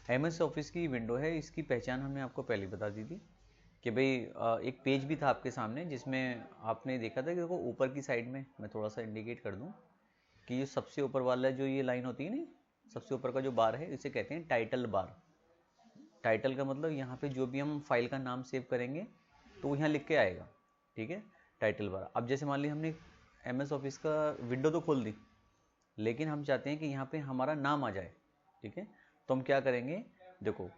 MS office की window है, इसकी पहचान हमने आपको पहले बता दी थी कि भाई एक पेज भी था आपके सामने जिसमें आपने देखा था कि देखो ऊपर की साइड में, मैं थोड़ा सा इंडिकेट कर दूं कि ये सबसे ऊपर वाला जो ये लाइन होती है ना, सबसे ऊपर का जो बार है इसे कहते हैं टाइटल बार। टाइटल का मतलब यहाँ पे जो भी हम फाइल का नाम सेव करेंगे तो वो यहाँ लिख के आएगा, ठीक है, टाइटल बार। अब जैसे मान लीजिए हमने MS ऑफिस का विंडो तो खोल दी, लेकिन हम चाहते हैं कि यहाँ पे हमारा नाम आ जाए, ठीक है, तो हम क्या करेंगे, देखो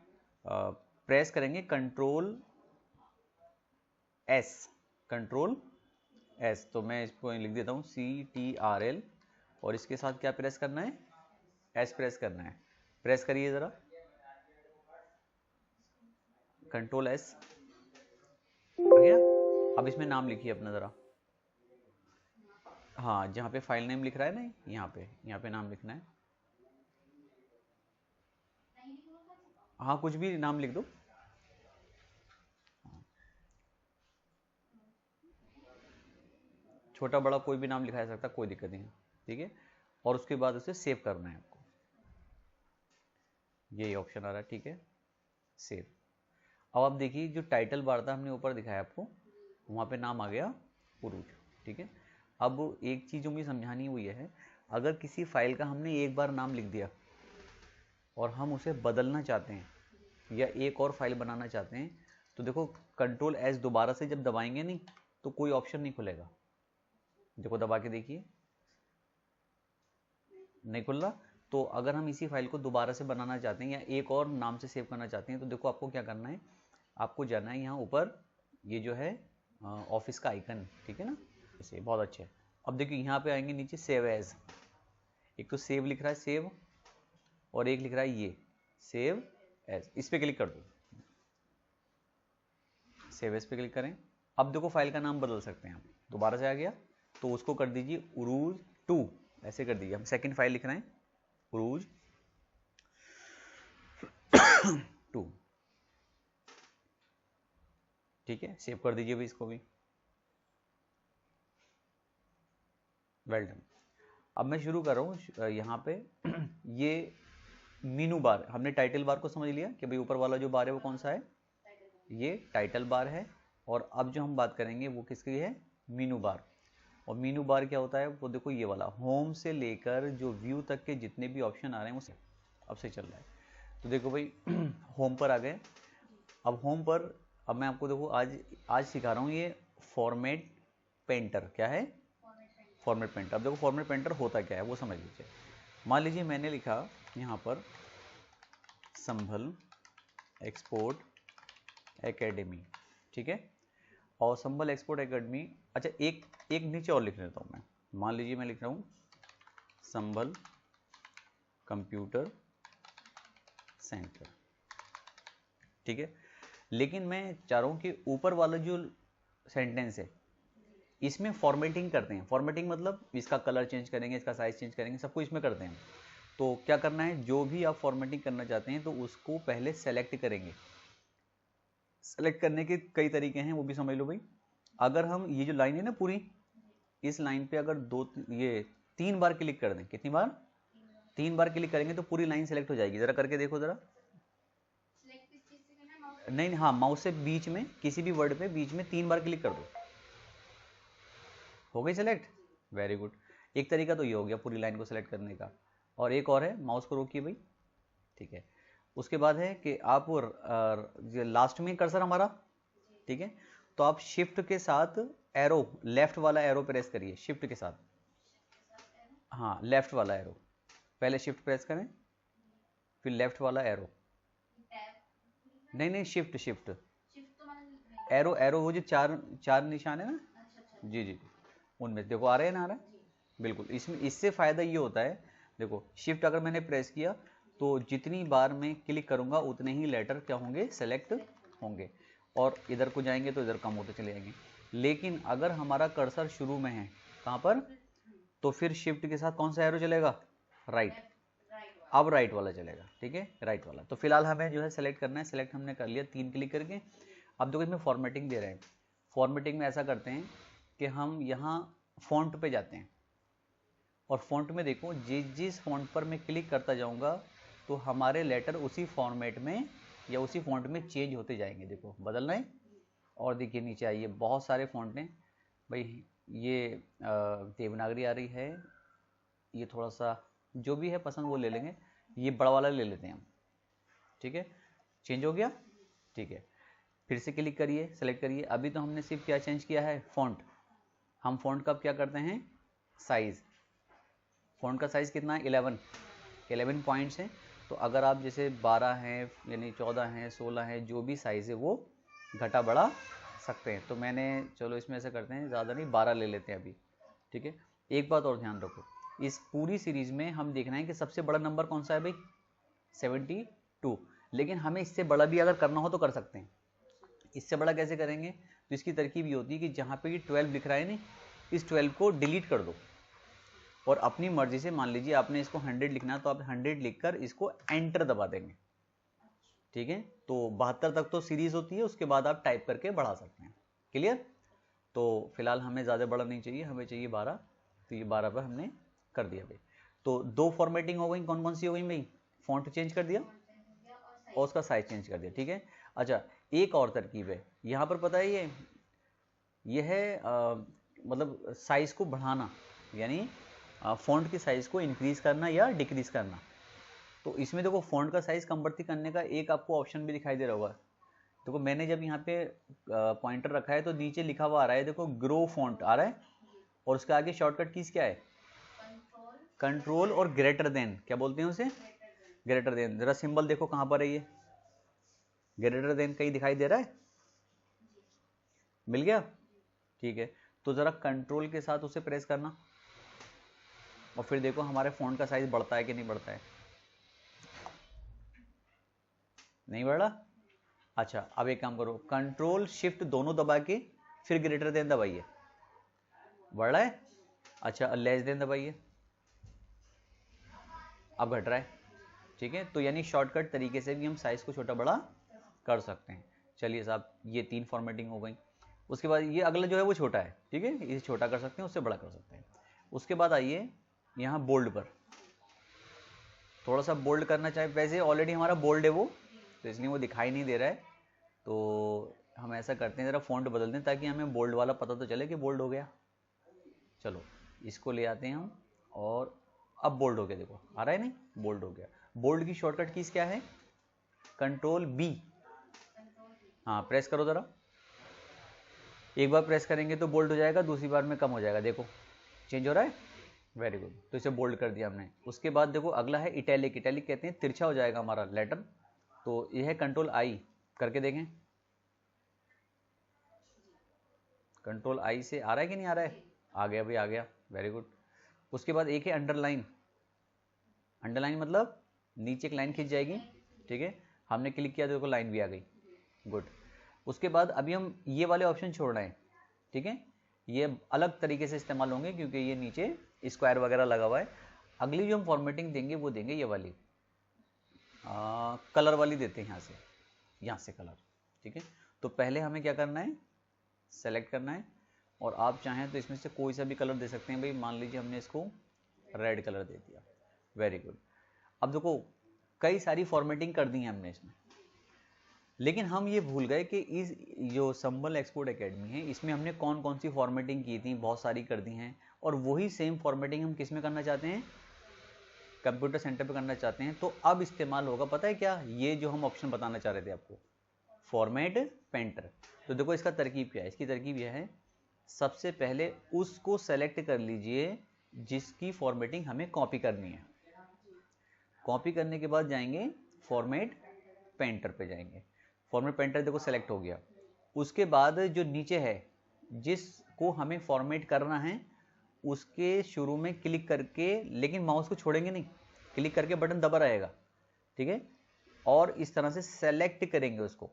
प्रेस करेंगे कंट्रोल एस, कंट्रोल एस, तो मैं इसको लिख देता हूँ CTRL, और इसके साथ क्या प्रेस करना है, एस प्रेस करना है। प्रेस करिए ज़रा, कंट्रोल एस आ गया। अब इसमें नाम लिखिए अपना ज़रा, हाँ जहाँ पे फाइल नेम लिख रहा है ना, यहाँ पे नाम लिखना है। हाँ कुछ भी नाम लिख दो, छोटा बड़ा कोई भी नाम लिखा जा सकता, कोई दिक्कत नहीं है, ठीक है। और उसके बाद उसे सेव करना है आपको, ये ऑप्शन आ रहा है, ठीक है, सेव। अब आप देखिए जो टाइटल बार था हमने ऊपर दिखाया आपको, वहाँ पे नाम आ गया उरूज, ठीक है। अब एक चीज़ जो मुझे समझानी हुई है, अगर किसी फाइल का हमने एक बार नाम लिख दिया और हम उसे बदलना चाहते हैं या एक और फाइल बनाना चाहते हैं, तो देखो कंट्रोल एस दोबारा से जब दबाएंगे नहीं तो कोई ऑप्शन नहीं खुलेगा। देखो दबा के देखिए, नहीं खुल रहा। तो अगर हम इसी फाइल को दोबारा से बनाना चाहते हैं या एक और नाम से सेव करना चाहते हैं, तो देखो आपको क्या करना है, आपको जाना है यहाँ ऊपर, ये जो है ऑफिस का आइकन, ठीक है ना, इसे बहुत अच्छे। अब देखिए यहाँ पे आएंगे नीचे सेव एज, एक तो सेव लिख रहा है सेव, और एक लिख रहा है ये सेव एज, इस पर क्लिक कर दो, सेव एज पे क्लिक करें। अब देखो फाइल का नाम बदल सकते हैं आप, दोबारा से आ गया तो उसको कर दीजिए उरूज 2, ऐसे कर दीजिए। हम सेकंड फाइल लिख रहे हैं उरूज 2, ठीक है, सेव कर दीजिए भी इसको भी, वेल डन। अब मैं शुरू कर रहा हूँ यहाँ पे ये मीनू बार, हमने टाइटल बार को समझ लिया कि भाई ऊपर वाला जो बार है वो कौन सा है, ये टाइटल बार है। और अब जो हम बात करेंगे वो किसकी है, मीनू बार। और मीनू बार क्या होता है, वो देखो ये वाला होम से लेकर जो व्यू तक के जितने भी ऑप्शन आ रहे हैं वो अब से चल रहा है। तो देखो भाई होम पर आ गए। अब होम पर, अब मैं आपको देखो आज सिखा रहा हूँ ये फॉर्मेट पेंटर क्या है, फॉर्मेट पेंटर। अब देखो फॉर्मेट पेंटर होता क्या है वो समझ लीजिए। मान लीजिए मैंने लिखा यहाँ पर संभल एक्सपोर्ट एकेडमी, ठीक है, और संभल एक्सपोर्ट एकेडमी, अच्छा एक नीचे और लिख लेता हूँ मैं, मान लीजिए मैं लिख रहा हूँ संभल कंप्यूटर सेंटर, ठीक है। लेकिन मैं चाह रहा हूँ कि ऊपर वाला जो सेंटेंस है इसमें फॉर्मेटिंग करते हैं। फॉर्मेटिंग मतलब इसका कलर चेंज करेंगे, इसका साइज चेंज करेंगे, सब कुछ इसमें करते हैं। तो क्या करना है, जो भी आप फॉर्मेटिंग करना चाहते हैं तो उसको पहले सेलेक्ट करेंगे। सेलेक्ट करने के कई तरीके हैं, वो भी समझ लो भाई। अगर हम ये जो लाइन है ना पूरी, इस लाइन पे अगर ये 3 बार क्लिक कर दें, कितनी बार, 3 बार क्लिक करेंगे तो पूरी लाइन सेलेक्ट हो जाएगी। जरा करके देखो जरा, नहीं हाँ माउस से बीच में किसी भी वर्ड पे बीच में 3 बार क्लिक कर दो, हो गई सेलेक्ट, वेरी गुड। एक तरीका तो ये हो गया पूरी लाइन को सेलेक्ट करने का। और एक और है, माउस को रोकिए भाई, ठीक है। उसके बाद है कि आप लास्ट में कर्सर हमारा, ठीक है, तो आप शिफ्ट के साथ एरो, लेफ्ट वाला एरो प्रेस करिए शिफ्ट के साथ, हाँ लेफ्ट वाला एरो, पहले शिफ्ट प्रेस करें फिर लेफ्ट वाला एरो, नहीं शिफ्ट शिफ्ट, एरो एरो वो जो चार चार निशान है ना, जी जी, उनमें देखो आ रहे हैं ना, आ रहा है बिल्कुल। इसमें इससे फ़ायदा ये होता है, देखो शिफ्ट अगर मैंने प्रेस किया तो जितनी बार मैं क्लिक करूंगा उतने ही लेटर क्या होंगे, सेलेक्ट होंगे, और इधर को जाएंगे तो इधर कम होते चले जाएंगे। लेकिन अगर हमारा कर्सर शुरू में है कहाँ पर, तो फिर शिफ्ट के साथ कौन सा एरो चलेगा, राइट, अब राइट वाला चलेगा, ठीक है, राइट वाला। तो फिलहाल हमें जो है सेलेक्ट करना है, सेलेक्ट हमने कर लिया 3 क्लिक करके। अब देखो इसमें फॉर्मेटिंग दे रहे हैं, फॉर्मेटिंग में ऐसा करते हैं कि हम यहाँ फॉन्ट पे जाते हैं, और फॉन्ट में देखो जिस जिस फॉन्ट पर मैं क्लिक करता जाऊंगा तो हमारे लेटर उसी फॉर्मेट में या उसी फॉन्ट में चेंज होते जाएंगे। देखो बदल रहे हैं। और देखिए नीचे आइए, बहुत सारे फॉन्ट हैं भाई। ये देवनागरी आ रही है, ये थोड़ा सा जो भी है पसंद वो ले लेंगे, ये बड़ा वाला ले लेते हैं हम, ठीक है। चेंज हो गया, ठीक है। फिर से क्लिक करिए, सेलेक्ट करिए। अभी तो हमने सिर्फ क्या चेंज किया है, फॉन्ट। हम फॉन्ट का अब क्या करते हैं, साइज। फॉन्ट का साइज कितना है, 11 पॉइंट्स हैं। तो अगर आप जैसे 12 हैं यानी 14 हैं 16 हैं, जो भी साइज है वो घटा बढ़ा सकते हैं। तो मैंने चलो इसमें ऐसा करते हैं, ज़्यादा नहीं 12 ले लेते हैं अभी, ठीक है। एक बात और ध्यान रखो, इस पूरी सीरीज में हम देखना है कि सबसे बड़ा नंबर कौन सा है भाई, 72। लेकिन हमें इससे बड़ा भी अगर करना हो तो कर सकते हैं। इससे बड़ा कैसे करेंगे, तो इसकी तरकीब ये होती है कि जहाँ पे ये 12 लिख रहा है ना, इस 12 को डिलीट कर दो और अपनी मर्जी से, मान लीजिए आपने इसको 100 लिखना है तो आप 100 लिखकर इसको एंटर दबा देंगे, ठीक है। तो 72 तक तो सीरीज होती है, उसके बाद आप टाइप करके बढ़ा सकते हैं। क्लियर। तो फिलहाल हमें ज़्यादा बड़ा नहीं चाहिए, हमें चाहिए 12। तो ये 12 पर हमने कर दिया भाई। तो 2 फॉर्मेटिंग हो गई, कौन कौन सी हो गई भाई, फॉन्ट चेंज कर दिया और उसका साइज चेंज कर दिया, ठीक है। अच्छा एक और तरकीब है यहाँ पर, पता है ये है मतलब साइज को बढ़ाना, यानी फॉन्ट की साइज को इंक्रीज करना या डिक्रीज करना। तो इसमें देखो फॉन्ट का साइज कम बढ़ती करने का एक आपको ऑप्शन भी दिखाई दे रहा होगा। देखो मैंने जब यहाँ पे पॉइंटर रखा है तो नीचे लिखा हुआ आ रहा है, देखो ग्रो फॉन्ट आ रहा है, और उसके आगे शॉर्टकट कीज क्या है, कंट्रोल और ग्रेटर देन, क्या बोलते हैं उसे, ग्रेटर देन। जरा सिंबल देखो कहां पर है ये ग्रेटर देन, कहीं दिखाई दे रहा है, मिल गया, ठीक है। तो जरा कंट्रोल के साथ उसे प्रेस करना और फिर देखो हमारे फॉन्ट का साइज बढ़ता है कि नहीं बढ़ता है, नहीं बढ़ रहा। अच्छा अब एक काम करो, कंट्रोल शिफ्ट दोनों दबा के फिर ग्रेटर देन दबाइए, बढ़ रहा है। अच्छा लेस देन दबाइए, अब घट रहा है, ठीक है। तो यानी शॉर्टकट तरीके से भी हम साइज को छोटा बड़ा कर सकते हैं। चलिए साहब ये 3 फॉर्मेटिंग हो गई। उसके बाद ये अगला जो है वो छोटा है, ठीक है, इसे छोटा कर सकते हैं, उससे बड़ा कर सकते हैं। उसके बाद आइए यहाँ बोल्ड पर, थोड़ा सा बोल्ड करना चाहे, वैसे ऑलरेडी हमारा बोल्ड है वो, तो इसलिए वो दिखाई नहीं दे रहा है। तो हम ऐसा करते हैं, ज़रा फॉन्ट बदल दें ताकि हमें बोल्ड वाला पता तो चले कि बोल्ड हो गया। चलो इसको ले आते हैं हम, और अब बोल्ड हो गया, देखो आ रहा है नहीं, बोल्ड हो गया। बोल्ड की शॉर्टकट कीज क्या है, कंट्रोल बी, हाँ प्रेस करो ज़रा। एक बार प्रेस करेंगे तो बोल्ड हो जाएगा, दूसरी बार में कम हो जाएगा, देखो चेंज हो रहा है, वेरी गुड। तो इसे बोल्ड कर दिया हमने। उसके बाद देखो अगला है इटैलिक। इटैलिक कहते हैं तिरछा हो जाएगा हमारा लेटर, तो यह है कंट्रोल आई, करके देखें, कंट्रोल आई से आ रहा है कि नहीं आ रहा है, आ गया भाई, आ गया, वेरी गुड। उसके बाद एक है अंडरलाइन। अंडरलाइन मतलब नीचे एक लाइन खींच जाएगी, ठीक है, हमने क्लिक किया तो देखो लाइन भी आ गई, गुड। उसके बाद अभी हम ये वाले ऑप्शन छोड़ रहे हैं, ठीक है, ये अलग तरीके से इस्तेमाल होंगे क्योंकि ये नीचे स्क्वायर वगैरह लगा हुआ है। अगली जो हम फॉर्मेटिंग देंगे वो देंगे ये वाली, कलर वाली देते हैं, यहाँ से कलर, ठीक है। तो पहले हमें क्या करना है, सेलेक्ट करना है, और आप चाहें तो इसमें से कोई सा भी कलर दे सकते हैं भाई। मान लीजिए हमने इसको रेड कलर दे दिया, वेरी गुड। अब देखो कई सारी फॉर्मेटिंग कर दी है हमने इसमें, लेकिन हम ये भूल गए कि इस जो संबल एक्सपोर्ट एकेडमी है इसमें हमने कौन कौन सी फॉर्मेटिंग की थी, बहुत सारी कर दी हैं। और वही सेम फॉर्मेटिंग हम किस में करना चाहते हैं, कंप्यूटर सेंटर पे करना चाहते हैं। तो अब इस्तेमाल होगा, पता है क्या, ये जो हम ऑप्शन बताना चाह रहे थे आपको, फॉर्मेट पेंटर। तो देखो इसका तरकीब क्या है, इसकी तरकीब यह है, सबसे पहले उसको सेलेक्ट कर लीजिए जिसकी फॉर्मेटिंग हमें कॉपी करनी है। कॉपी करने के बाद जाएंगे फॉर्मेट पेंटर पे जाएंगे, फॉर्मेट पेंटर देखो सेलेक्ट हो गया। उसके बाद जो नीचे है जिसको हमें फॉर्मेट करना है उसके शुरू में क्लिक करके, लेकिन माउस को छोड़ेंगे नहीं, क्लिक करके बटन दबा रहेगा, ठीक है, और इस तरह से सेलेक्ट करेंगे, उसको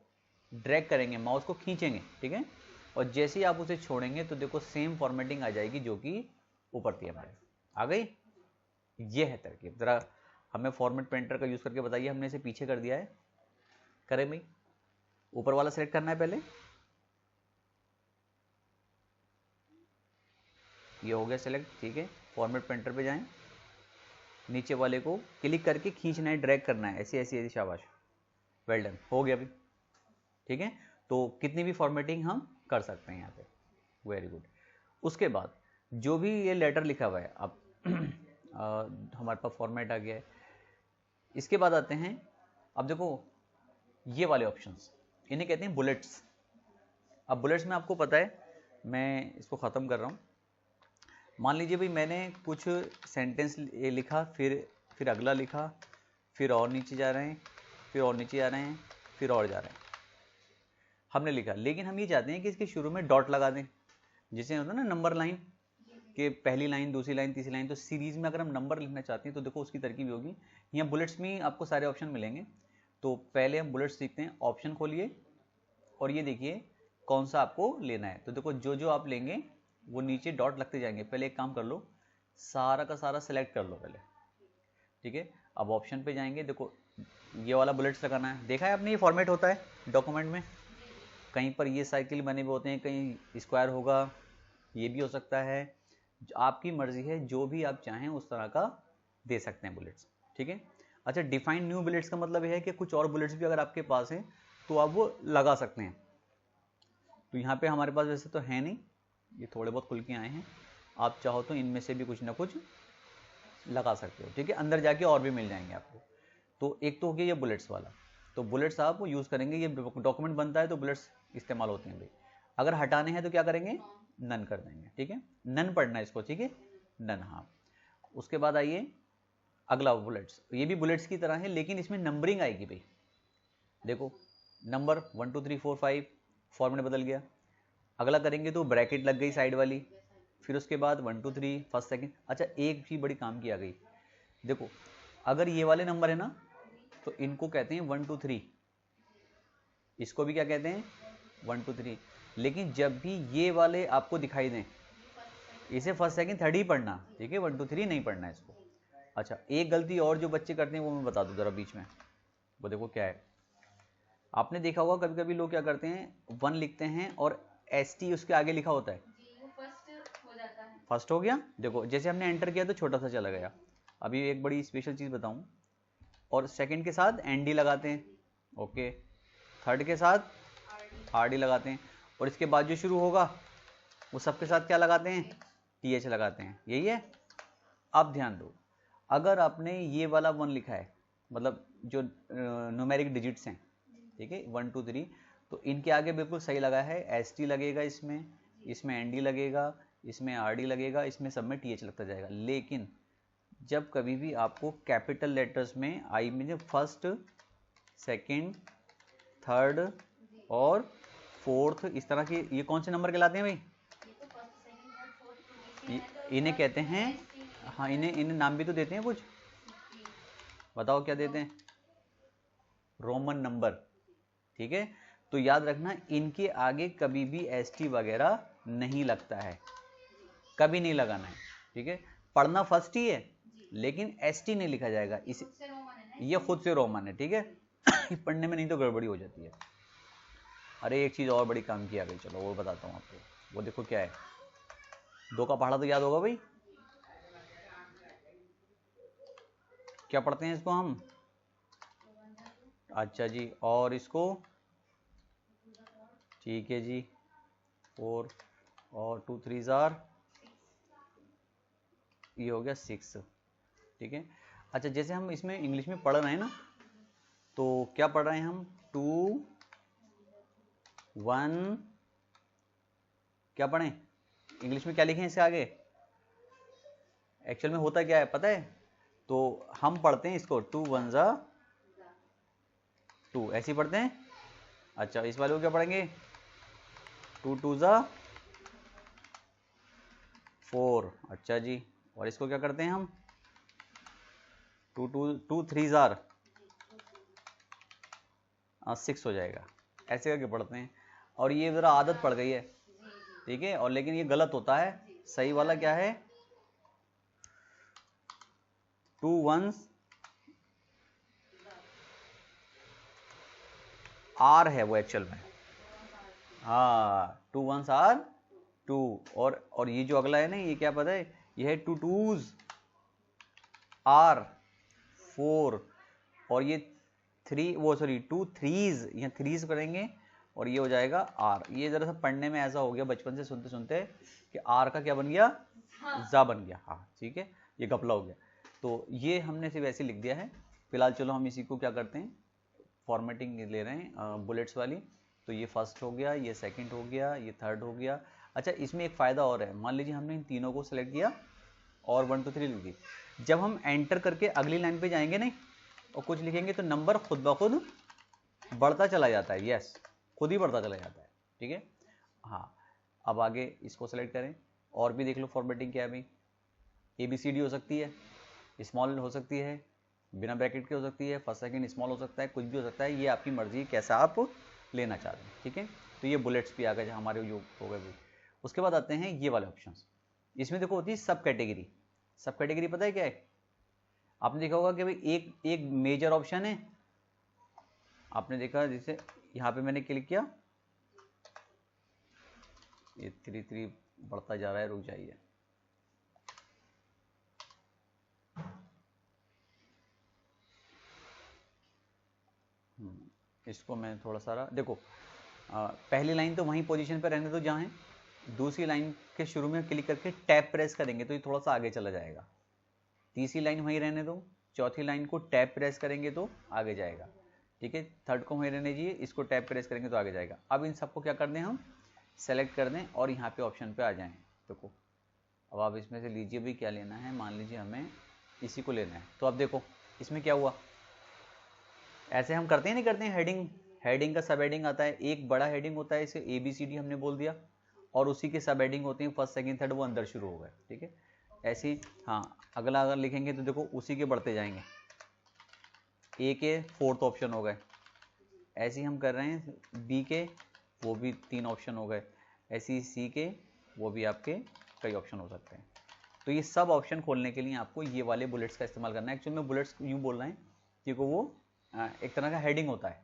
ड्रैग करेंगे, माउस को खींचेंगे, ठीक है। और जैसे ही आप उसे छोड़ेंगे तो देखो सेम फॉर्मेटिंग आ जाएगी जो कि ऊपर थी हमारे, आ गई। ये है तरकीब। जरा हमें फॉर्मेट पेंटर का यूज करके बताइए, हमने इसे पीछे कर दिया है, करें भाई, ऊपर वाला सेलेक्ट करना है पहले, ये हो गया सेलेक्ट, ठीक है। फॉर्मेट पेंटर पे जाएं, नीचे वाले को क्लिक करके खींचना है, ड्रैग करना है, ऐसे ऐसे ऐसे, शाबाश, वेल डन, हो गया अभी। ठीक है, तो कितनी भी फॉर्मेटिंग हम कर सकते हैं यहाँ पे, वेरी गुड। उसके बाद जो भी ये लेटर लिखा हुआ है, अब हमारे पास फॉर्मेट आ गया है। इसके बाद आते हैं, अब देखो ये वाले ऑप्शंस, इन्हें कहते हैं बुलेट्स। अब बुलेट्स में आपको पता है, मैं इसको ख़त्म कर रहा हूँ। मान लीजिए भाई मैंने कुछ सेंटेंस लिखा, फिर अगला लिखा, फिर और नीचे जा रहे हैं, फिर और नीचे जा रहे हैं, फिर और जा रहे हैं, हमने लिखा। लेकिन हम ये चाहते हैं कि इसके शुरू में डॉट लगा दें, जिसे होता है ना नंबर लाइन, कि पहली लाइन, दूसरी लाइन, तीसरी लाइन। तो सीरीज में अगर हम नंबर लिखना चाहते हैं तो देखो उसकी तरकीब होगी। यहाँ बुलेट्स में आपको सारे ऑप्शन मिलेंगे। तो पहले हम बुलेट्स सीखते हैं। ऑप्शन खोलिए और ये देखिए कौन सा आपको लेना है। तो देखो जो जो आप लेंगे वो नीचे डॉट लगते जाएंगे। पहले एक काम कर लो, सारा का सारा सेलेक्ट कर लो पहले, ठीक है। अब ऑप्शन पे जाएंगे, देखो ये वाला बुलेट्स लगाना है। देखा है आपने, ये फॉर्मेट होता है डॉक्यूमेंट में, कहीं पर ये साइकिल बने हुए होते हैं, कहीं स्क्वायर होगा, ये भी हो सकता है, आपकी मर्जी है, जो भी आप चाहें उस तरह का दे सकते हैं बुलेट्स, ठीक है। अच्छा, डिफाइन न्यू बुलेट्स का मतलब यह है कि कुछ और बुलेट्स भी अगर आपके पास हैं तो आप वो लगा सकते हैं। तो यहाँ पे हमारे पास वैसे तो है नहीं, ये थोड़े बहुत खुल के आए हैं। आप चाहो तो इनमें से भी कुछ ना कुछ लगा सकते हो, ठीक है। अंदर जाके और भी मिल जाएंगे आपको। तो एक तो हो गया ये बुलेट्स वाला। तो बुलेट्स आप यूज़ करेंगे, ये डॉक्यूमेंट बनता है तो बुलेट्स इस्तेमाल होते हैं भाई। अगर हटाने हैं तो क्या करेंगे, नन कर देंगे, ठीक है। नन पढ़ना है इसको, ठीक है, नन, हाँ। उसके बाद आइए अगला बुलेट्स, ये भी बुलेट्स की तरह है लेकिन इसमें नंबरिंग आएगी भाई। देखो नंबर 1 2 3 4 5, फॉर्मेट बदल गया। अगला करेंगे तो ब्रैकेट लग गई साइड वाली, फिर उसके बाद 1 2 3 फर्स्ट सेकंड। अच्छा, एक भी बड़ी काम की आ गई, देखो अगर ये वाले नंबर है ना तो इनको कहते हैं 1 2 3, इसको भी क्या कहते हैं 1 2 3। लेकिन जब भी ये वाले आपको दिखाई दें, इसे फर्स्ट सेकंड थर्ड ही पढ़ना, ठीक है, 1 2 3 नहीं पढ़ना है इसको। अच्छा, एक गलती और जो बच्चे करते हैं वो मैं बता दूं जरा बीच में, वो देखो क्या है। आपने देखा होगा कभी कभी लोग क्या करते हैं, 1 लिखते हैं और ST उसके आगे लिखा होता है, फर्स्ट हो गया। देखो जैसे हमने एंटर किया तो छोटा सा चला गया। अभी एक बड़ी स्पेशल चीज बताऊं, और सेकंड के साथ ND लगाते हैं, ओके, थर्ड के साथ RD लगाते हैं, और इसके बाद जो शुरू होगा वो सबके साथ क्या लगाते हैं, TH लगाते हैं, यही है। अब ध्यान दो, अगर आपने ये वाला 1 लिखा है, मतलब जो न्यूमेरिक डिजिट्स हैं, ठीक है, 1 2 3, तो इनके आगे बिल्कुल सही लगा है, ST लगेगा, इसमें ND लगेगा, इसमें RD लगेगा, इसमें सब में TH लगता जाएगा। लेकिन जब कभी भी आपको कैपिटल लेटर्स में आई में फर्स्ट, सेकंड, थर्ड और फोर्थ, इस तरह के, ये कौन से नंबर कहलाते हैं भाई, इन्हें कहते हैं, हाँ, इन्हें नाम भी तो देते हैं कुछ, बताओ क्या देते हैं, रोमन नंबर, ठीक है। तो याद रखना इनके आगे कभी भी ST वगैरह नहीं लगता है, कभी नहीं लगाना है, ठीक है। पढ़ना फर्स्ट ही है लेकिन ST नहीं लिखा जाएगा, इस ये खुद से रोमन है, ठीक है। पढ़ने में नहीं तो गड़बड़ी हो जाती है। अरे एक चीज और बड़ी काम की आ गई, चलो वो बताता हूँ आपको। वो देखो क्या है, 2 का पढ़ा तो याद होगा भाई, क्या पढ़ते हैं इसको हम, अच्छा जी, और इसको, ठीक है जी, 4 और 2 3 ये हो गया 6, ठीक है। अच्छा, जैसे हम इसमें इंग्लिश में पढ़ रहे हैं ना, तो क्या पढ़ रहे हैं हम, 2 1, क्या पढ़ें इंग्लिश में, क्या लिखें इससे आगे, एक्चुअल में होता क्या है पता है, तो हम पढ़ते हैं इसको 2 1 2, ऐसे ही पढ़ते हैं। अच्छा, इस वाले को क्या पढ़ेंगे, 2 2 4, अच्छा जी, और इसको क्या करते हैं हम, 2 3 6 हो जाएगा, ऐसे करके पढ़ते हैं। और ये जरा आदत पड़ गई है, ठीक है, और लेकिन ये गलत होता है। सही वाला क्या है, 2 1 R है वो एक्चुअल में, हाँ, 2 1 R 2, और ये जो अगला है ना, ये क्या पता है, ये है 2 2s, R4 और ये 2 3s, यहाँ 3s करेंगे और ये हो जाएगा R। ये जरा सा पढ़ने में ऐसा हो गया बचपन से सुनते सुनते कि R का क्या बन गया, जा बन गया। हाँ ठीक है, ये घपला हो गया। तो ये हमने सिर्फ ऐसे लिख दिया है। फिलहाल चलो हम इसी को क्या करते हैं, फॉर्मेटिंग ले रहे हैं बुलेट्स वाली। तो ये फर्स्ट हो गया, ये सेकंड हो गया, ये थर्ड हो गया। अच्छा इसमें एक फ़ायदा और है, मान लीजिए हमने इन तीनों को सिलेक्ट किया और 1 2 3 लिख दी। जब हम एंटर करके अगली लाइन पे जाएंगे नहीं और कुछ लिखेंगे तो नंबर खुद ब खुद बढ़ता चला जाता है। यस, खुद ही बढ़ता चला जाता है। ठीक है, हाँ। अब आगे इसको सेलेक्ट करें और भी देख लो फॉर्मेटिंग क्या है भाई। ABCD हो सकती है, स्मॉल हो सकती है, बिना ब्रैकेट की हो सकती है, फर्स्ट सेकंड स्मॉल हो सकता है, कुछ भी हो सकता है। ये आपकी मर्जी कैसा आप लेना चाहते हैं। ठीक है, तो ये बुलेट्स भी आ गए हमारे जो हो गए भी। उसके बाद आते हैं ये वाले ऑप्शंस। इसमें देखो होती है सब कैटेगरी। सब कैटेगरी पता है क्या है? आपने देखा होगा कि भाई एक मेजर ऑप्शन है, आपने देखा जैसे यहाँ पे मैंने क्लिक किया, ये 3 3 बढ़ता जा रहा है, रुक जाइए। इसको मैं थोड़ा सारा देखो, पहली लाइन तो वहीं पोजीशन पे रहने दो जहाँ है। दूसरी लाइन के शुरू में क्लिक करके टैब प्रेस करेंगे तो ये थोड़ा सा आगे चला जाएगा। तीसरी लाइन वहीं रहने दो, चौथी लाइन को टैब प्रेस करेंगे तो आगे जाएगा। ठीक है, थर्ड को वहीं रहने दीजिए, इसको टैब प्रेस करेंगे तो आगे जाएगा। अब इन सबको क्या कर दें, हम सेलेक्ट कर दें और यहाँ पे ऑप्शन पे आ जाएं। देखो अब आप इसमें से लीजिए भी क्या लेना है, मान लीजिए हमें इसी को लेना है। तो अब देखो इसमें क्या हुआ, ऐसे हम करते हैं नहीं करते हैं, हेडिंग का सब हेडिंग आता है। एक बड़ा हेडिंग होता है, इसे ABCD हमने बोल दिया, और उसी के सब हेडिंग होते हैं फर्स्ट सेकंड थर्ड, वो अंदर शुरू हो गए। ठीक है, ऐसे ही हाँ अगला अगर लिखेंगे तो देखो उसी के बढ़ते जाएंगे। A के 4th ऑप्शन हो गए, ऐसे ही हम कर रहे हैं। B के वो भी 3 ऑप्शन हो गए, ऐसे ही C के वो भी आपके कई ऑप्शन हो सकते हैं। तो ये सब ऑप्शन खोलने के लिए आपको ये वाले बुलेट्स का इस्तेमाल करना है। एक्चुअली में बुलेट्स यूँ बोल रहे हैं क्योंकि वो एक तरह का हेडिंग होता है।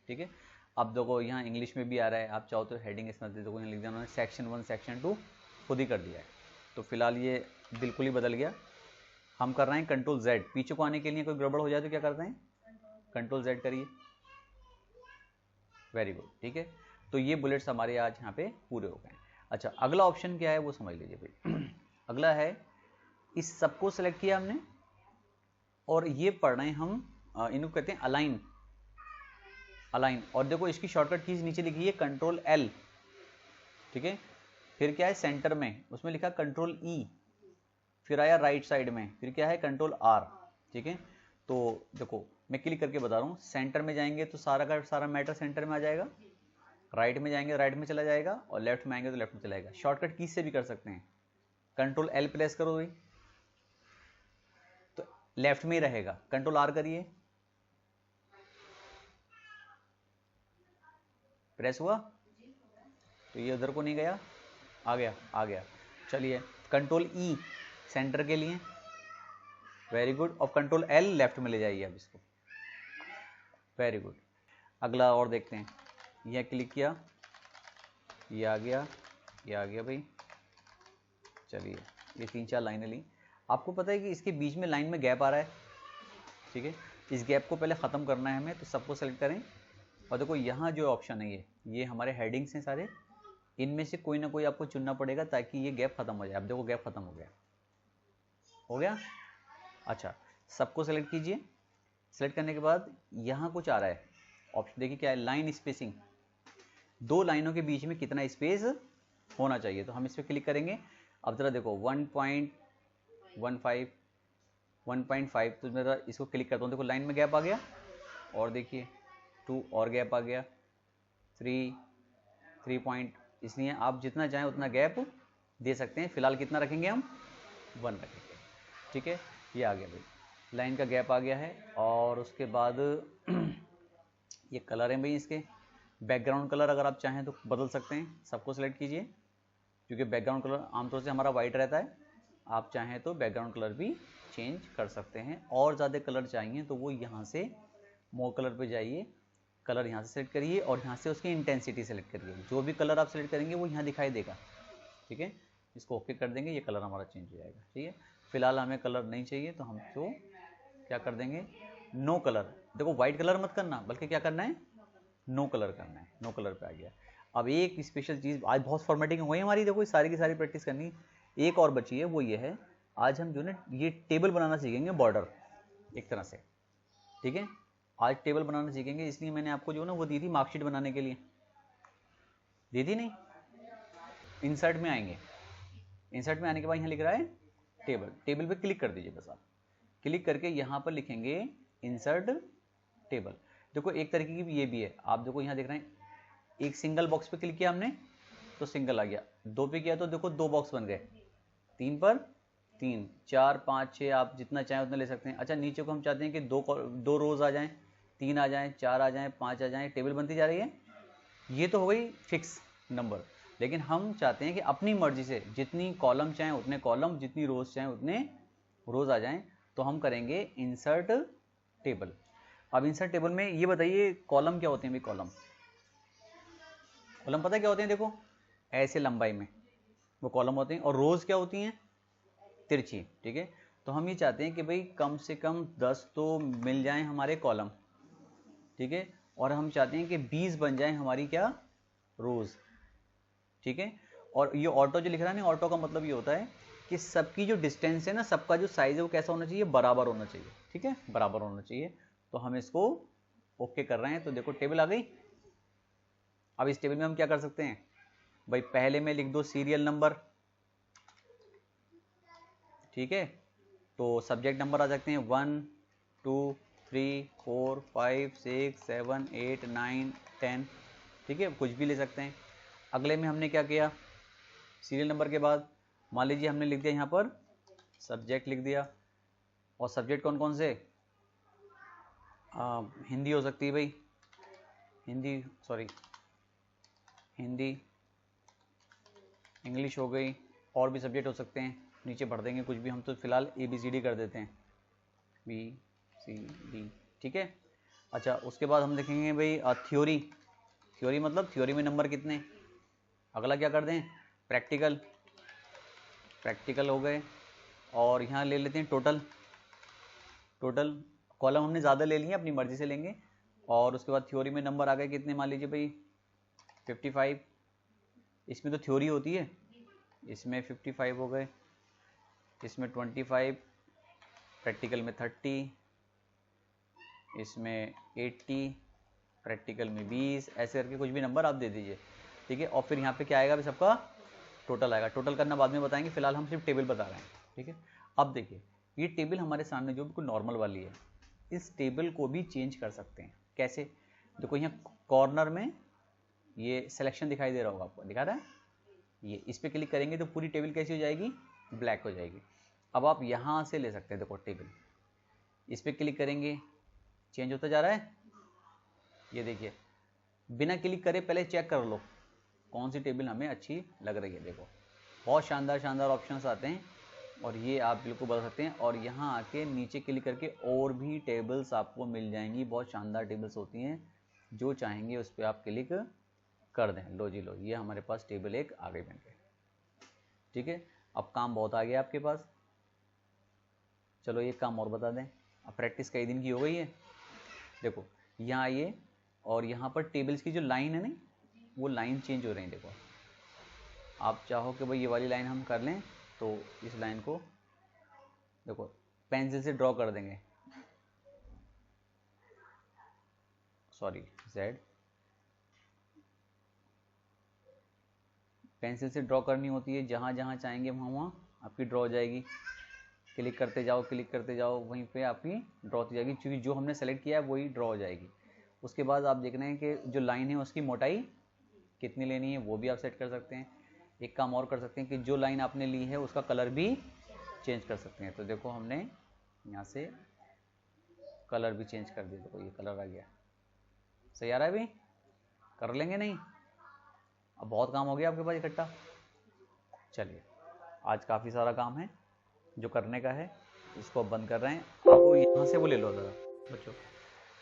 ठीक है, अब देखो यहाँ इंग्लिश में भी आ रहा है, आप चाहो तो हेडिंग इसमें देखो यहाँ लिख दिया उन्होंने, सेक्शन 1 सेक्शन 2 खुद ही कर दिया है। तो फिलहाल ये बिल्कुल ही बदल गया। हम कर रहे हैं Ctrl Z। पीछे को आने के लिए कोई गड़बड़ हो जाए तो क्या करते हैं, Ctrl Z करिए। Very good. ठीक है, तो ये बुलेट्स हमारे आज यहाँ पे पूरे हो गए। अच्छा अगला ऑप्शन क्या है वो समझ लीजिए भाई। अगला है, इस सबको सेलेक्ट किया हमने और ये पढ़ रहे हैं हम, इनको कहते हैं अलाइन। और देखो इसकी शॉर्टकट कीज नीचे लिखी है Ctrl L। ठीक है, फिर क्या है सेंटर में, उसमें लिखा Ctrl E, फिर आया राइट साइड में, फिर क्या है Ctrl R। ठीक है, तो देखो मैं क्लिक करके बता रहा हूँ, सेंटर में जाएंगे तो सारा का सारा मैटर सेंटर में आ जाएगा, राइट में जाएंगे राइट में चला जाएगा, और लेफ्ट में आएंगे तो लेफ्ट में चला जाएगा। शॉर्टकट कीज से भी कर सकते हैं, Ctrl L प्रेस करो भाई तो लेफ्ट में ही रहेगा, Ctrl R करिए, प्रेस हुआ तो ये उधर को नहीं गया, आ गया। चलिए Ctrl E सेंटर के लिए, वेरी गुड, और Ctrl L लेफ्ट में ले जाइए अब इसको, वेरी गुड। अगला और देखते हैं, यह क्लिक किया, ये आ गया भाई। चलिए ये 3 4 लाइनें ली। आपको पता है कि इसके बीच में लाइन में गैप आ रहा है। ठीक है, इस गैप को पहले ख़त्म करना है हमें, तो सबको सेलेक्ट करें और देखो यहाँ जो ऑप्शन है ये हमारे हेडिंग्स हैं सारे, इनमें से कोई ना कोई आपको चुनना पड़ेगा ताकि ये गैप खत्म हो जाए। अब देखो गैप खत्म हो गया। अच्छा सबको सेलेक्ट कीजिए, सेलेक्ट करने के बाद यहाँ कुछ आ रहा है ऑप्शन, देखिए क्या है, लाइन स्पेसिंग। 2 लाइनों के बीच में कितना स्पेस होना चाहिए, तो हम इस पर क्लिक करेंगे। अब जरा देखो 1.15 1.5, तो मेरा इसको क्लिक करता हूँ, देखो लाइन में गैप आ गया, और देखिए 2 और गैप आ गया, 3 पॉइंट। इसलिए आप जितना चाहें उतना गैप दे सकते हैं। फिलहाल कितना रखेंगे हम, 1 रखेंगे। ठीक है, ये आ गया भाई, लाइन का गैप आ गया है। और उसके बाद ये कलर है भाई, इसके बैकग्राउंड कलर अगर आप चाहें तो बदल सकते हैं। सबको सेलेक्ट कीजिए, क्योंकि बैकग्राउंड कलर आमतौर से हमारा वाइट रहता है, आप चाहें तो बैकग्राउंड कलर भी चेंज कर सकते हैं। और ज़्यादा कलर चाहिए तो वो यहाँ से मोर कलर पे जाइए, कलर यहाँ से सेलेक्ट करिए और यहाँ से उसकी इंटेंसिटी सेलेक्ट करिए। जो भी कलर आप सेलेक्ट करेंगे वो यहाँ दिखाई देगा। ठीक है, इसको ओके कर देंगे, ये कलर हमारा चेंज हो जाएगा। ठीक है, फिलहाल हमें कलर नहीं चाहिए, तो हम तो क्या कर देंगे, नो कलर। देखो व्हाइट कलर मत करना, बल्कि क्या करना है, नो कलर करना है। नो कलर पे आ गया। अब एक स्पेशल चीज़, आज बहुत फॉर्मेटिंग हो गई हमारी, देखो सारी की सारी प्रैक्टिस करनी, एक और बची है, वो ये है, आज हम जो है ये टेबल बनाना सीखेंगे, बॉर्डर एक तरह से, ठीक है। आज टेबल बनाना सीखेंगे, इसलिए मैंने आपको जो ना वो दी थी मार्कशीट बनाने के लिए, दी थी नहीं। इंसर्ट में आएंगे, इंसर्ट में आने के बाद यहाँ लिख रहा है टेबल, टेबल पे क्लिक कर दीजिए बस। आप क्लिक करके यहाँ पर लिखेंगे इंसर्ट टेबल। देखो एक तरीके की ये भी है, आप देखो यहाँ देख रहे हैं, एक सिंगल बॉक्स पे क्लिक किया हमने तो सिंगल आ गया, 2 पे किया तो देखो 2 बॉक्स बन गए, 3 पर 3, 4, 5, 6, आप जितना चाहें उतना ले सकते हैं। अच्छा नीचे को हम चाहते हैं कि 2 रोज आ जाएं, 3 आ जाएं, 4 आ जाएं, 5 आ जाएं, टेबल बनती जा रही है। ये तो हो गई फिक्स नंबर, लेकिन हम चाहते हैं कि अपनी मर्जी से जितनी कॉलम चाहें उतने कॉलम, जितनी रोज चाहें उतने रोज आ जाएं, तो हम करेंगे इंसर्ट टेबल। अब इंसर्ट टेबल में ये बताइए कॉलम क्या होते हैं भाई, कॉलम पता है क्या होते हैं, देखो ऐसे लंबाई में वो कॉलम होते हैं, और रोज क्या होती हैं, तिरछी, ठीक है। तो हम ये चाहते हैं कि भाई कम से कम 10 तो मिल जाएं हमारे कॉलम, ठीक है, और हम चाहते हैं कि 20 बन जाएं हमारी क्या, रोज, ठीक है। और ये ऑटो जो लिख रहा है ना, ऑटो का मतलब ये होता है कि सबकी जो डिस्टेंस है ना, सबका जो साइज है वो कैसा होना चाहिए, बराबर होना चाहिए, ठीक है, बराबर होना चाहिए। तो हम इसको ओके कर रहे हैं, तो देखो टेबल आ गई। अब इस टेबल में हम क्या कर सकते हैं भाई, पहले में लिख दो सीरियल नंबर, ठीक है, तो सब्जेक्ट नंबर आ सकते हैं 1, 2, 3, 4, 5, 6, 7, 8, 9, 10, ठीक है, कुछ भी ले सकते हैं। अगले में हमने क्या किया, सीरियल नंबर के बाद मान लीजिए हमने लिख दिया यहाँ पर सब्जेक्ट लिख दिया, और सब्जेक्ट कौन कौन से, हिंदी हो सकती है भाई, हिंदी, सॉरी हिंदी, इंग्लिश हो गई, और भी सब्जेक्ट हो सकते हैं, नीचे भर देंगे कुछ भी, हम तो फिलहाल ABCD कर देते हैं, BCD, ठीक है। अच्छा उसके बाद हम देखेंगे भाई थ्योरी, थ्योरी मतलब थ्योरी में नंबर कितने। अगला क्या कर दें, प्रैक्टिकल, प्रैक्टिकल हो गए, और यहाँ ले लेते हैं टोटल, टोटल कॉलम हमने ज़्यादा ले लिए, अपनी मर्जी से लेंगे। और उसके बाद थ्योरी में नंबर आ गए कितने, मान लीजिए भाई 55, इसमें तो थ्योरी होती है, इसमें 55 हो गए, इसमें 25, प्रैक्टिकल में 30, इसमें 80, प्रैक्टिकल में 20, ऐसे करके कुछ भी नंबर आप दे दीजिए, ठीक है। और फिर यहाँ पे क्या आएगा भाई, सबका टोटल आएगा। टोटल करना बाद में बताएंगे, फिलहाल हम सिर्फ टेबल बता रहे हैं, ठीक है। अब देखिए ये टेबल हमारे सामने जो बिल्कुल नॉर्मल वाली है, इस टेबल को भी चेंज कर सकते हैं। कैसे, देखो यहाँ कॉर्नर में ये सिलेक्शन दिखाई दे रहा होगा आपको, दिखा रहा है, ये इस पर क्लिक करेंगे तो पूरी टेबल कैसी हो जाएगी, ब्लैक हो जाएगी। अब आप यहाँ से ले सकते हैं, देखो टेबल, इस पर क्लिक करेंगे चेंज होता जा रहा है, ये देखिए, बिना क्लिक करे पहले चेक कर लो कौन सी टेबल हमें अच्छी लग रही है। देखो बहुत शानदार शानदार ऑप्शंस आते हैं, और ये आप बिल्कुल बता सकते हैं। और यहाँ आके नीचे क्लिक करके और भी टेबल्स आपको मिल जाएंगी, बहुत शानदार टेबल्स होती हैं, जो चाहेंगे उस पर आप क्लिक कर दें। लो जी लो, ये हमारे पास टेबल एक आ गई बन के, ठीक है। अब काम बहुत आ गया आपके पास, चलो एक काम और बता दें, अब प्रैक्टिस कई दिन की हो गई है। देखो यहाँ आइए, और यहाँ पर टेबल्स की जो लाइन है ना, वो लाइन चेंज हो रही है। देखो आप चाहो कि भाई ये वाली लाइन हम कर लें, तो इस लाइन को देखो पेंसिल से ड्रॉ कर देंगे, सॉरी Z, पेंसिल से ड्रॉ करनी होती है, जहाँ जहाँ चाहेंगे वहाँ आपकी ड्रॉ हो जाएगी। क्लिक करते जाओ, क्लिक करते जाओ, वहीं पे आपकी ड्रॉ होती जाएगी, क्योंकि जो हमने सेलेक्ट किया है वही ड्रॉ हो जाएगी। उसके बाद आप देख रहे हैं कि जो लाइन है उसकी मोटाई कितनी लेनी है, वो भी आप सेट कर सकते हैं। एक काम और कर सकते हैं कि जो लाइन आपने ली है उसका कलर भी चेंज कर सकते हैं। तो देखो हमने यहाँ से कलर भी चेंज कर दिया, देखो ये कलर आ गया, सही आ रहा है भाई, कर लेंगे नहीं, अब बहुत काम हो गया आपके पास इकट्ठा। चलिए आज काफ़ी सारा काम है जो करने का है, इसको अब बंद कर रहे हैं। आपको यहाँ से वो ले लो ज़रा बच्चों।